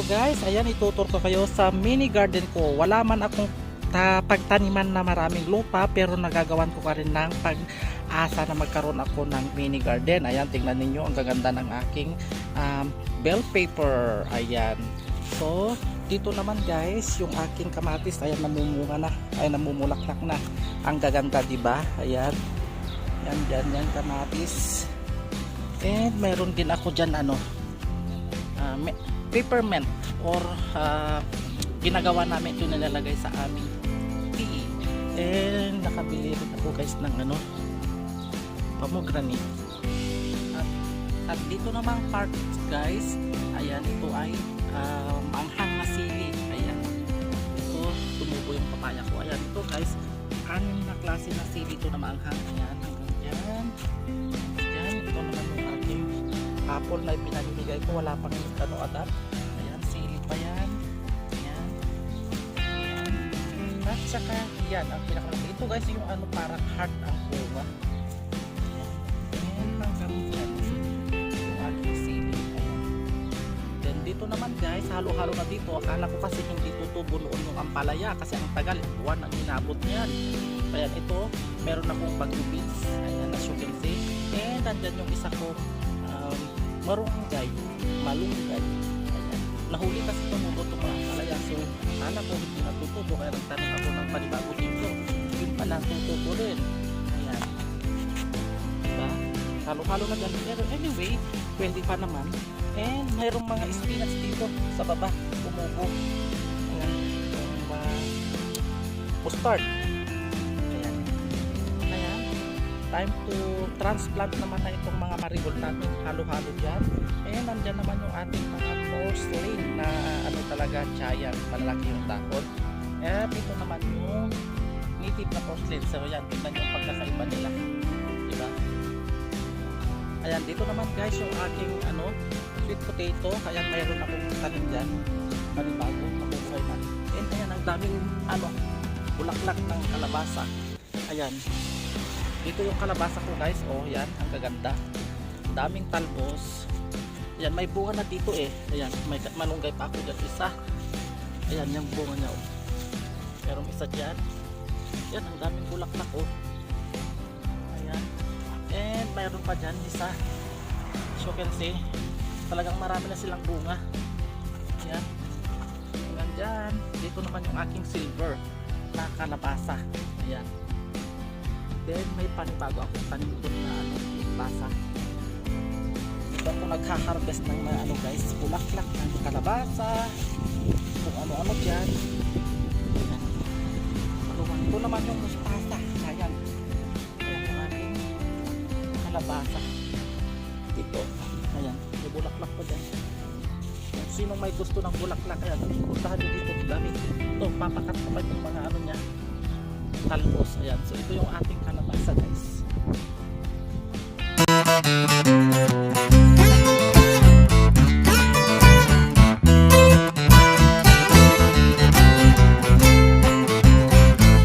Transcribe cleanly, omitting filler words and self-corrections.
Hello guys, ayan itutur ko kayo sa mini garden ko. Wala man akong pagtaniman na maraming lupa, pero nagagawan ko pa rin ng pag-asa na magkaroon ako ng mini garden. Ayan, tingnan ninyo ang gaganda ng aking bell pepper. Ayan. So, dito naman guys, yung aking kamatis, ayan namumunga na, ay namumulaklak na. Ang gaganda, di ba? Ayan. Yan kamatis. And mayroon din ako diyan peppermint or ginagawa namin ito, nilalagay sa aming tea. And nakabili rin ako guys ng pomegranate. At dito namang part guys, ayan, ito ay maanghang na sili. Ayan, ito tumubo yung papaya ko. Ayan, ito guys, anim na klase na sili ito na maanghang. Ayan, hanggang dyan. Ayan, ito naman yung ating apple na pinamimigay ko, wala pang adapt. Ayan, sili pa yan. Ayan. Ayan. At saka yan ang pinakamalaki. Ito guys yung parang heart ang bunga. Ayan, hanggang dyan yung ating sili. Ayan. Then dito naman guys, halo-halo na dito. Akala ko kasi hindi tutubo noon yung ampalaya kasi ang tagal, buwan ang inabot niyan. Ayan, ito meron akong bagyo beans. Ayan, as you can see. And nandyan yung isa ko malunggay. Ayan. Nahuli kasi tumubo itong mga palaya. So, akala ko hindi natutubo. Kaya nagtanong ako ng panibago dito. Yung pala tutubo rin. Ayan. Diba? Halo-halo na dyan. Pero anyway, pwede pa naman. And mayroong mga spinach dito sa baba. Tumubo. Ayan. Yung mustard. Ayan. Ayan. Time to transplant naman na itong mga marigold natin, halo-halo dyan. And nandyan naman yung ating mga porcelain na talaga giant, malalaki yung dahon. At ito naman yung native na porcelain. So yan, tingnan yung pagkakaiba nila, diba? Ayan, dito naman guys yung aking sweet potato. Ayan, mayroon akong tanim dyan, panibago, mabuhay na. And ayan, ang daming bulaklak ng kalabasa. Ayan, dito yung kalabasa ko guys. Oh, yan, ang gaganda. Daming talbos. Ayan, may bunga na dito eh. Ayan, may malunggay pa ako dyan isa. Ayan, yung bunga niya oh. Merong isa dyan. Ayan, ang daming bulaklak oh. Ayan. And mayroon pa dyan isa. So you can see, talagang marami na silang bunga. Ayan. Hanggang dyan. Dito naman yung aking silver na kalabasa. Ayan. Then may panibago akong tanim doon na basa. Dito ako nagha-harvest ng guys, bulaklak ng kalabasa, kung ano-ano dyan. Ito naman yung mustasa. Ayan. Ayan yung aking kalabasa. Dito. Ayan. May bulaklak pa dyan. Sinong may gusto ng bulaklak, ayan, puntahan nyo dito. Dami. Ito, papakat pa itong mga niya. Talbos. Ayan. So ito yung ating kalabasa guys.